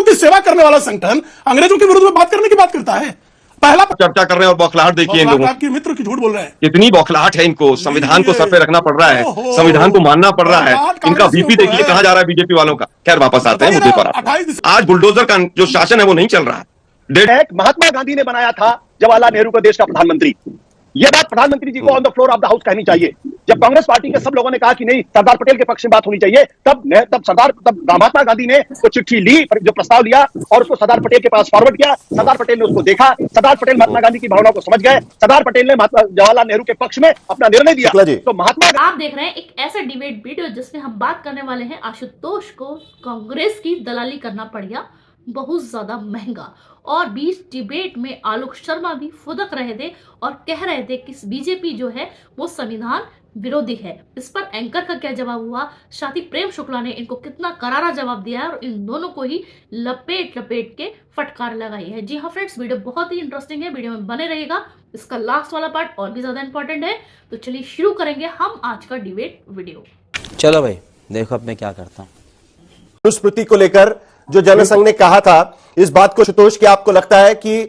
की सेवा करने वाला संगठन अंग्रेजों के विरुद्ध में बात करने की बात करता है। पहला चर्चा कर रहे हैं और बौखलाहट देखिए इन लोगों आपके मित्र की झूठ बोल रहे हैं, कितनी बौखलाहट है इनको। संविधान को सर पे रखना पड़ रहा है, संविधान को मानना पड़ रहा है। इनका बीपी देखिए कहां जा रहा है बीजेपी वालों का। खैर वापस आते हैं मुद्दे पर। आज बुलडोजर का जो शासन है वो नहीं चल रहा है। महात्मा गांधी ने बनाया था जवाहरलाल नेहरू को देश का प्रधानमंत्री। यह बात प्रधानमंत्री जी को on the floor of the house कहनी चाहिए। जब कांग्रेस पार्टी के सब लोगों ने कहा कि नहीं सरदार पटेल के पक्ष में बात होनी चाहिए, तब महात्मा गांधी ने वो चिट्ठी ली, जो प्रस्ताव लिया और उसको सरदार पटेल के पास फॉरवर्ड किया। सरदार पटेल ने उसको देखा, सरदार पटेल महात्मा गांधी की भावनाओं को समझ गए, सरदार पटेल ने जवाहरलाल नेहरू के पक्ष में अपना निर्णय दिया। तो महात्मा आप देख रहे हैं एक ऐसा डिबेट वीडियो जिसमें हम बात करने वाले हैं आशुतोष को कांग्रेस की दलाली करना पड़ गया बहुत ज्यादा महंगा। और बीच डिबेट में आलोक शर्मा भी फुदक रहे थे और कह रहे थे कि बीजेपी जो है वो संविधान विरोधी है। इस पर एंकर का क्या जवाब हुआ, साथ ही प्रेम शुक्ला ने इनको कितना करारा जवाब दिया है और इन दोनों को ही लपेट के फटकार लगाई है। जी हाँ फ्रेंड्स, वीडियो बहुत ही इंटरेस्टिंग है, वीडियो में बने रहिएगा। इसका लास्ट वाला पार्ट और भी ज्यादा इंपॉर्टेंट है। तो चलिए शुरू करेंगे हम आज का डिबेट वीडियो। चलो भाई देखो अब मैं क्या करता हूँ। मनुस्मृति को लेकर जो जनसंघ ने कहा था, इस बात को आशुतोष क्या आपको लगता है कि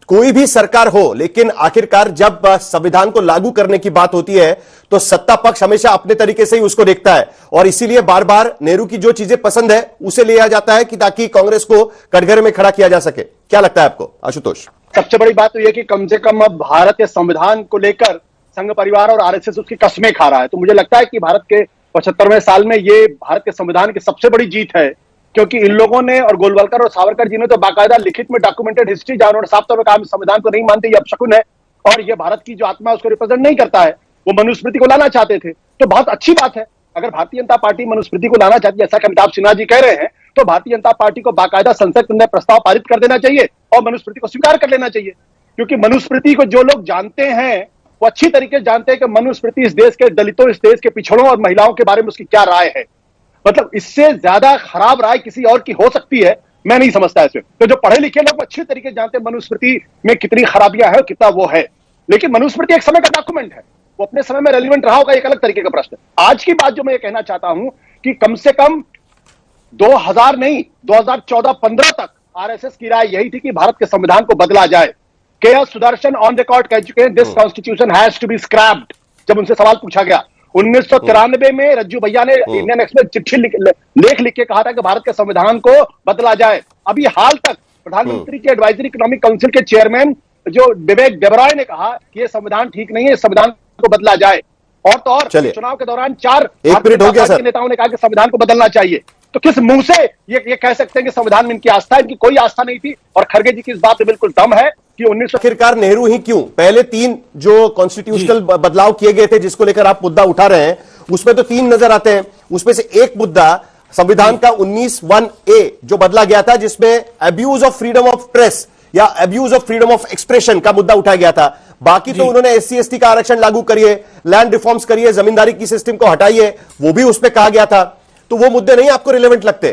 कोई भी सरकार हो, लेकिन आखिरकार जब संविधान को लागू करने की बात होती है तो सत्ता पक्ष हमेशा अपने तरीके से ही उसको देखता है और इसीलिए बार बार नेहरू की जो चीजें पसंद है उसे लिया जाता है कि ताकि कांग्रेस को कटघरे में खड़ा किया जा सके। क्या लगता है आपको आशुतोष? सबसे बड़ी बात तो यह कि कम से कम अब भारत के संविधान को लेकर संघ परिवार और आरएसएस उसकी कस्में खा रहा है। तो मुझे लगता है कि भारत के 75वें साल में ये भारत के संविधान की सबसे बड़ी जीत है, क्योंकि इन लोगों ने और गोलवलकर और सावरकर जी ने तो बाकायदा लिखित में डॉक्यूमेंटेड हिस्ट्री जहां उन्होंने साफ तौर पर कहा संविधान को नहीं मानते, ये अपशकुन है और ये भारत की जो आत्मा है उसको रिप्रेजेंट नहीं करता है। वो मनुस्मृति को लाना चाहते थे, तो बहुत अच्छी बात है। अगर भारतीय जनता पार्टी मनुस्मृति को लाना चाहती है, जैसा कि अमिताभ सिन्हा जी कह रहे हैं, तो भारतीय जनता पार्टी को बाकायदा संसद के अंदर प्रस्ताव पारित कर देना चाहिए और मनुस्मृति को स्वीकार कर लेना चाहिए। क्योंकि मनुस्मृति को जो लोग जानते हैं वो अच्छी तरीके से जानते हैं कि मनुस्मृति इस देश के दलितों, इस देश के पिछड़ों और महिलाओं के बारे में उसकी क्या राय है। मतलब इससे ज्यादा खराब राय किसी और की हो सकती है, मैं नहीं समझता इसमें। तो जो पढ़े लिखे लोग अच्छे तरीके जानते हैं मनुस्मृति में कितनी खराबियां है और कितना वो है। लेकिन मनुस्मृति एक समय का डॉक्यूमेंट है, वो अपने समय में रेलिवेंट रहा होगा, एक अलग तरीके का प्रश्न है। आज की बात जो मैं ये कहना चाहता हूं कि कम से कम 2000 नहीं 2014-15 तक आरएसएस की राय यही थी कि भारत के संविधान को बदला जाए। के.एस. सुदर्शन ऑन रिकॉर्ड कह चुके हैं this constitution has to be scrapped. जब उनसे सवाल पूछा गया 1993 में रज्जू भैया ने इंडियन एक्सप्रेस चिट्ठी लेख लिख के कहा था कि भारत के संविधान को बदला जाए। अभी हाल तक प्रधानमंत्री के एडवाइजरी इकोनॉमिक काउंसिल के चेयरमैन जो विवेक देबरॉय ने कहा कि यह संविधान ठीक नहीं है, संविधान को बदला जाए। और तो और चुनाव के दौरान 4 नेताओं ने कहा कि संविधान को बदलना चाहिए। तो किस मुंह से ये कह सकते हैं कि संविधान में इनकी आस्था है? इनकी कोई आस्था नहीं थी। और खड़गे जी की इस बात में बिल्कुल दम है कि 19 आखिरकार नेहरू ही क्यों? पहले 3 जो कॉन्स्टिट्यूशनल बदलाव किए गए थे जिसको लेकर आप मुद्दा उठा रहे हैं, उसमें तो 3 नजर आते हैं। उसमें से एक मुद्दा संविधान का 19(1)(a) जो बदला गया था, जिसमें abuse of freedom of press या abuse of freedom of expression का मुद्दा उठाया गया था। बाकी तो उन्होंने SC/ST का आरक्षण लागू करिए, लैंड रिफॉर्म्स करिए, जमींदारी की सिस्टम को हटाइए, वो भी उसमें कहा गया था। तो वो मुद्दे नहीं आपको रिलेवेंट लगते?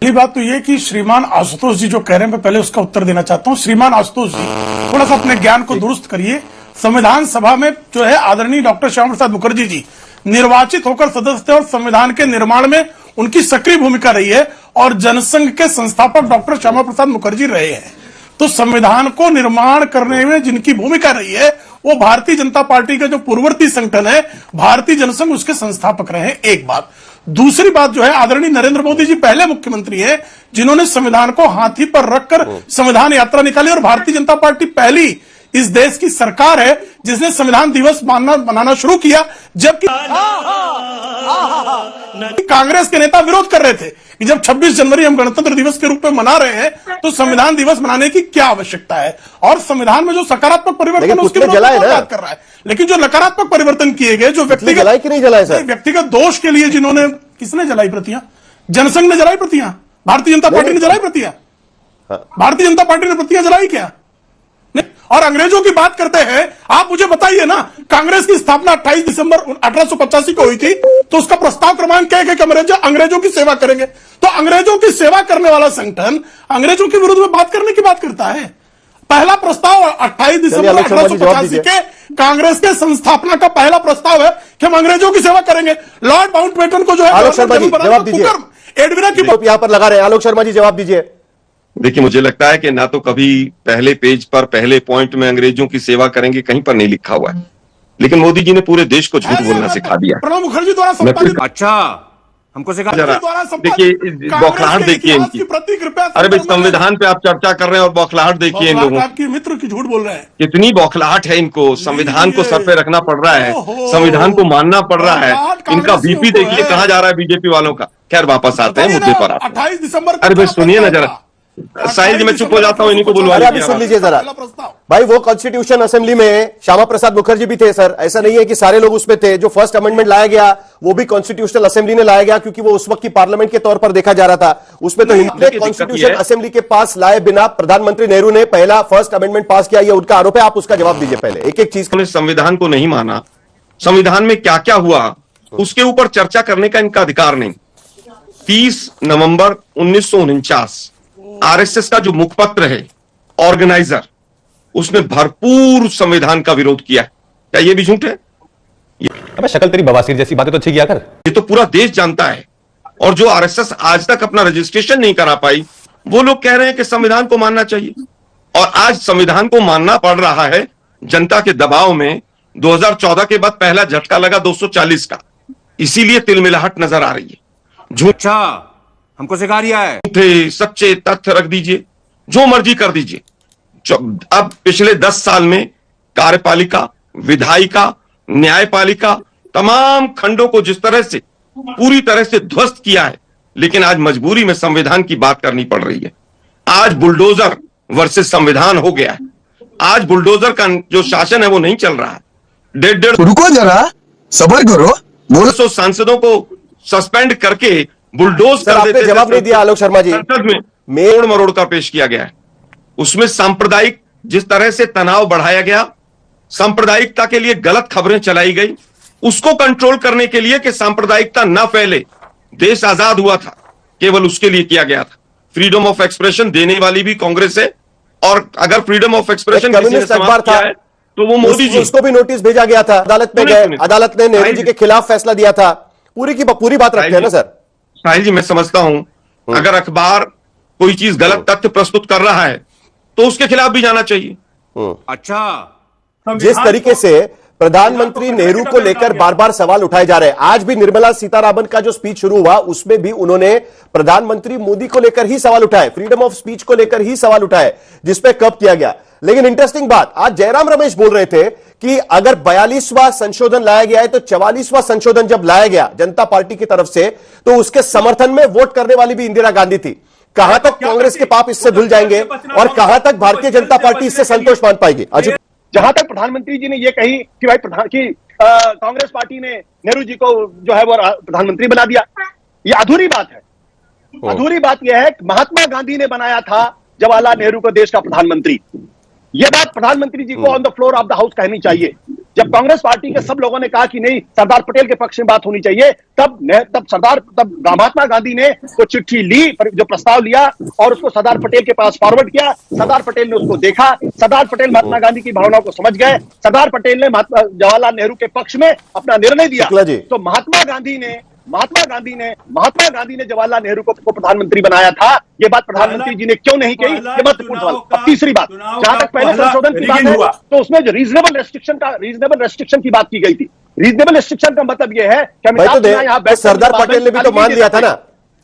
पहली बात तो ये कि श्रीमान आशुतोष जी जो कह रहे हैं, मैं पहले उसका उत्तर देना चाहता हूं। श्रीमान आशुतोष जी थोड़ा सा अपने ज्ञान को दुरुस्त करिए। संविधान सभा में जो है आदरणीय डॉक्टर श्यामा प्रसाद मुखर्जी जी निर्वाचित होकर सदस्य थे और संविधान के निर्माण में उनकी सक्रिय भूमिका रही है और जनसंघ के संस्थापक डॉक्टर श्यामा प्रसाद मुखर्जी रहे हैं। तो संविधान को निर्माण करने में जिनकी भूमिका रही है वो भारतीय जनता पार्टी का जो पूर्ववर्ती संगठन है भारतीय जनसंघ, उसके संस्थापक रहे हैं। एक बात। दूसरी बात जो है, आदरणीय नरेंद्र मोदी जी पहले मुख्यमंत्री हैं जिन्होंने संविधान को हाथी पर रखकर संविधान यात्रा निकाली और भारतीय जनता पार्टी पहली इस देश की सरकार है जिसने संविधान दिवस मनाना शुरू किया, जबकि कांग्रेस के नेता विरोध कर रहे थे कि जब 26 जनवरी हम गणतंत्र दिवस के रूप में मना रहे हैं तो संविधान दिवस मनाने की क्या आवश्यकता है। और संविधान में जो सकारात्मक परिवर्तन उसकी बात कर रहा है, लेकिन जो नकारात्मक परिवर्तन किए गए, जो व्यक्तिगत दोष के लिए जिन्होंने, किसने जलाई प्रतियां? जनसंघ ने जलाई प्रतियां, भारतीय जनता पार्टी ने जलाई प्रतियां? भारतीय जनता पार्टी ने प्रतियां जलाई क्या? और अंग्रेजों की बात करते हैं, आप मुझे बताइए ना, कांग्रेस की स्थापना 28 दिसंबर 1885 को हुई थी, तो उसका प्रस्ताव क्रमांक क्या है कि अंग्रेजों की सेवा करेंगे। तो अंग्रेजों की सेवा करने वाला संगठन अंग्रेजों के विरुद्ध में बात करने की बात करता है। पहला प्रस्ताव 28 दिसंबर 1885 के कांग्रेस के संस्थापना का पहला प्रस्ताव है कि हम अंग्रेजों की सेवा करेंगे। लॉर्ड माउंटबेटन को जो है आलोक शर्मा जी जवाब दीजिए, एडविना की यहाँ पर लगा रहे हैं। आलोक शर्मा जी जवाब दीजिए। देखिए, मुझे लगता है कि ना तो कभी पहले पेज पर पहले पॉइंट में अंग्रेजों की सेवा करेंगे कहीं पर नहीं लिखा हुआ है, लेकिन मोदी जी ने पूरे देश को झूठ बोलना सिखा दिया। प्रणब मुखर्जी द्वारा मैं संपादित अच्छा हमको सिखा जरा देखिए, बौखलाहट देखिए इनकी। अरे भाई, संविधान पे आप चर्चा कर रहे हैं और बौखलाहट देखिए इन लोगों आपकी मित्र की झूठ बोल रहे हैं। कितनी बौखलाहट है इनको। संविधान को सर पे रखना पड़ रहा है, संविधान को मानना पड़ रहा है। इनका बीपी देखिए कहाँ जा रहा है बीजेपी वालों का। खैर, वापस आते हैं मुद्दे पर। 28 दिसंबर। अरे भाई सुनिए ना जरा, साहिल जी मैं चुप हो जाता हूँ, इन्हीं को बुलवा अरे अभी सुन लीजिए जरा भाई। वो कॉन्स्टिट्यूशन असेंबली में श्यामा प्रसाद मुखर्जी भी थे सर, ऐसा नहीं है कि सारे लोग उसमें थे। जो फर्स्ट अमेंडमेंट लाया गया वो भी कॉन्स्टिट्यूशनल असेंबली ने लाया गया, क्योंकि वो उस वक्त की पार्लियामेंट के तौर पर देखा जा रहा था। उसमें तो हिंदी कॉन्स्टिट्यूशन असेंबली के पास लाए बिना प्रधानमंत्री नेहरू ने पहला फर्स्ट अमेंडमेंट पास किया, ये उनका आरोप है। आप उसका जवाब दीजिए पहले एक एक चीज। संविधान को नहीं माना, संविधान में क्या क्या हुआ उसके ऊपर चर्चा करने का इनका अधिकार नहीं। 30 नवंबर 1949 आरएसएस का जो मुखपत्र है, ऑर्गेनाइजर, उसने भरपूर संविधान का विरोध किया। क्या ये भी झूठ है? अबे शक्ल तेरी बवासीर जैसी बातें तो अच्छी किया कर। ये तो पूरा देश जानता है। और जो आरएसएस आज तक अपना रजिस्ट्रेशन नहीं करा पाई, वो लोग कह रहे हैं कि संविधान को मानना चाहिए। और आज संविधान को मानना पड़ रहा है जनता के दबाव में। 2014 के बाद पहला झटका लगा 240 का, इसीलिए तिलमिलाहट नजर आ रही है। झूठ अच्छा हमको सिखा रिया है। झूठे सच्चे तथ्य रख दीजिए, जो मर्जी कर दीजिए। अब पिछले 10 साल में कार्यपालिका, विधायिका, न्यायपालिका, तमाम खंडों को जिस तरह से पूरी तरह से ध्वस्त किया है, लेकिन आज मजबूरी में संविधान की बात करनी पड़ रही है। आज बुलडोजर वर्सेस संविधान हो गया है। आज बुलडोजर का जो शासन है वो नहीं चल रहा है। 1.5 रुको जरा, सबर करो। 200 सांसदों को सस्पेंड करके बुलडोज कर देते। जवाब नहीं दिया आलोक शर्मा जी। संसद में तोड़ मरोड़ का पेश किया गया है। उसमें सांप्रदायिक जिस तरह से तनाव बढ़ाया गया, सांप्रदायिकता के लिए गलत खबरें चलाई गई, उसको कंट्रोल करने के लिए कि सांप्रदायिकता न फैले, देश आजाद हुआ था, केवल उसके लिए किया गया था। फ्रीडम ऑफ एक्सप्रेशन देने वाली भी कांग्रेस है, और अगर फ्रीडम ऑफ एक्सप्रेशन किसी ने समाप्त किया है तो वो मोदी जी। उसको भी नोटिस भेजा गया था, अदालत में गए, अदालत ने नेहरू जी के खिलाफ फैसला दिया था। पूरी की पूरी बात रखते हैं ना सर। साहिल जी मैं समझता हूं, अगर अखबार कोई चीज गलत तथ्य प्रस्तुत कर रहा है तो उसके खिलाफ भी जाना चाहिए। अच्छा जिस तरीके से प्रधानमंत्री नेहरू को लेकर बार बार सवाल उठाए जा रहे हैं, आज भी निर्मला सीतारामन का जो स्पीच शुरू हुआ उसमें भी उन्होंने प्रधानमंत्री मोदी को लेकर ही सवाल उठाए, फ्रीडम ऑफ स्पीच को लेकर ही सवाल उठाए, जिसपे कब किया गया। लेकिन इंटरेस्टिंग बात, आज जयराम रमेश बोल रहे थे कि अगर 42वां संशोधन लाया गया है तो 44वां संशोधन जब लाया गया जनता पार्टी की तरफ से, तो उसके समर्थन में वोट करने वाली भी इंदिरा गांधी थी। कहां तक कांग्रेस के पाप इससे धुल जाएंगे और कहां तक भारतीय जनता पार्टी इससे संतोष मान पाएगी? जहां तक प्रधानमंत्री जी ने ये कही कि भाई कांग्रेस पार्टी ने नेहरू जी को जो है वो प्रधानमंत्री बना दिया, ये अधूरी बात है। अधूरी बात यह है कि महात्मा गांधी ने बनाया था जवाहरलाल नेहरू को देश का प्रधानमंत्री। यह बात प्रधानमंत्री जी को on the floor of the house कहनी चाहिए। जब कांग्रेस पार्टी के सब लोगों ने कहा कि नहीं सरदार पटेल के पक्ष में बात होनी चाहिए, तब महात्मा गांधी ने वो चिट्ठी ली, जो प्रस्ताव लिया और उसको सरदार पटेल के पास फॉरवर्ड किया। सरदार पटेल ने उसको देखा, सरदार पटेल महात्मा गांधी की भावनाओं को समझ गए, सरदार पटेल ने जवाहरलाल नेहरू के पक्ष में अपना निर्णय दिया। तो महात्मा गांधी ने जवाहरलाल नेहरू को प्रधानमंत्री बनाया था। ये बात प्रधानमंत्री जी ने क्यों नहीं कही, ये महत्वपूर्ण सवाल। अब तीसरी बात, जहां तक पहले संशोधन की बात है तो उसमें जो रीजनेबल रेस्ट्रिक्शन की बात की गई थी। रीजनेबल रेस्ट्रिक्शन का मतलब यह है कि अमिताभ सरदार पटेल ने भी तो मान लिया था ना,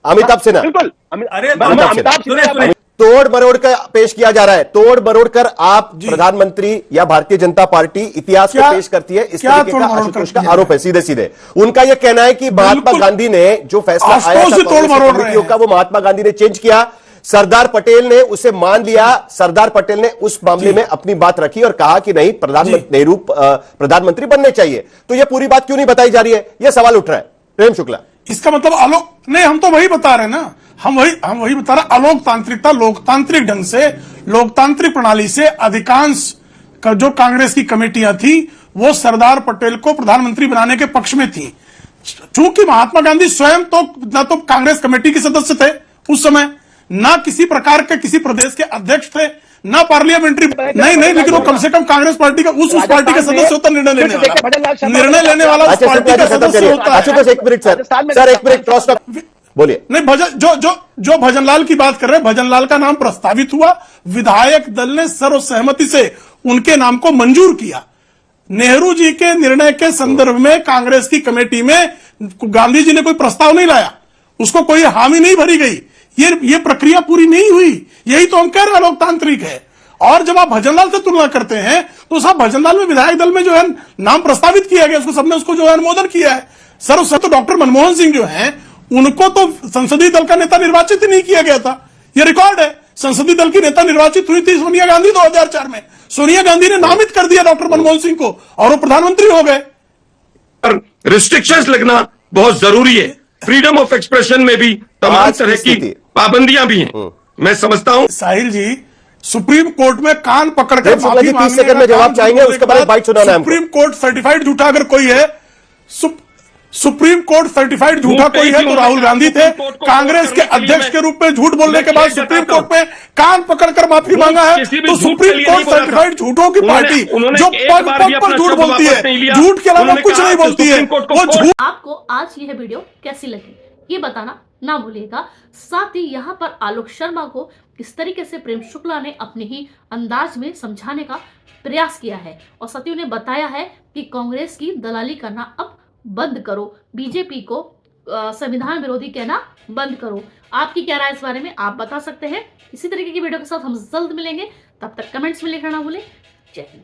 अमिताभ सिन्हा। बिल्कुल, अमिताभ सिन्हा तोड़ मरोड़ कर पेश किया जा रहा है, तोड़ मरोड़ कर आप प्रधानमंत्री या भारतीय जनता पार्टी इतिहास को पेश करती है, इस तरीके का आशुतोष का आरोप है सीधे सीधे। उनका यह कहना है कि महात्मा गांधी ने जो फैसला आया था कमेटियों का, वो महात्मा गांधी ने चेंज किया, सरदार पटेल ने उसे मान लिया, सरदार पटेल ने उस मामले में अपनी बात रखी और कहा कि नहीं प्रधानमंत्री नेहरू प्रधानमंत्री बनने चाहिए। तो यह पूरी बात क्यों नहीं बताई जा रही है, यह सवाल उठ रहा है प्रेम शुक्ला। इसका मतलब आलोक नहीं, हम तो वही बता रहे हैं ना, हम वही बता रहे। अलोकतांत्रिकता, लोकतांत्रिक ढंग से, लोकतांत्रिक प्रणाली से अधिकांश जो कांग्रेस की कमेटियां थी वो सरदार पटेल को प्रधानमंत्री बनाने के पक्ष में थी। चूंकि महात्मा गांधी स्वयं तो न तो कांग्रेस कमेटी के सदस्य थे उस समय, ना किसी प्रकार के किसी प्रदेश के अध्यक्ष थे, ना पार्लियामेंट्री, नहीं, लेकिन वो कम से कम कांग्रेस पार्टी का उस पार्टी का सदस्य होता, निर्णय लेने वाला उस पार्टी का सदस्य होता है। एक मिनट सर, एक मिनट क्रॉस टॉक। बोलिए। नहीं, भजन जो भजनलाल की बात कर रहे हैं, भजनलाल का नाम प्रस्तावित हुआ, विधायक दल ने सर्वसहमति से उनके नाम को मंजूर किया। नेहरू जी के निर्णय के संदर्भ में कांग्रेस की कमेटी में गांधी जी ने कोई प्रस्ताव नहीं लाया, उसको कोई हामी नहीं भरी गई, ये प्रक्रिया पूरी नहीं हुई। यही तो हम कह रहे हैं लोकतांत्रिक है। और जब आप भजनलाल से तुलना करते हैं तो साहब भजनलाल में विधायक दल में जो है नाम प्रस्तावित किया गया, उसको सबने उसको जो है अनुमोदन किया है। सर्वसम्मति तो डॉक्टर मनमोहन सिंह जो हैं उनको तो संसदीय दल का नेता निर्वाचित ही नहीं किया गया था, ये रिकॉर्ड है। संसदीय दल की नेता निर्वाचित हुई थी सोनिया गांधी 2004 में। सोनिया गांधी ने नामित कर दिया डॉक्टर मनमोहन सिंह को और वो प्रधानमंत्री हो गए। रिस्ट्रिक्शंस लगना बहुत जरूरी है। फ्रीडम ऑफ एक्सप्रेशन में भी तमाम तरह की पाबंदियां भी हैं। मैं समझता हूं साहिल जी, सुप्रीम कोर्ट में कान पकड़कर माफी 30 सेकंड में जवाब चाहेंगे, उसके बाद बाइट सुनाना है हमको। सुप्रीम कोर्ट सर्टिफाइड झूठा अगर कोई है, सुप्रीम कोर्ट सर्टिफाइड झूठा कोई है तो राहुल गांधी थे। कांग्रेस के अध्यक्ष के रूप में झूठ बोलने के बाद सुप्रीम कोर्ट में कान पकड़कर माफी मांगा है, तो सुप्रीम कोर्ट सर्टिफाइड झूठों की पार्टी जो पग पग पर झूठ बोलती है, झूठ के अलावा कुछ नहीं बोलती है, वो झूठ। आपको आज यह वीडियो कैसी लगी ये बताना ना भूलिएगा। साथ ही यहाँ पर आलोक शर्मा को किस तरीके से प्रेम शुक्ला ने अपने ही अंदाज में समझाने का प्रयास किया है और साथ ही उन्हें बताया है कि कांग्रेस की दलाली करना अब बंद करो, बीजेपी को संविधान विरोधी कहना बंद करो। आपकी क्या राय इस बारे में आप बता सकते हैं। इसी तरीके की वीडियो के साथ हम जल्द मिलेंगे, तब तक कमेंट्स में लिखना ना भूलें। जय हिंद।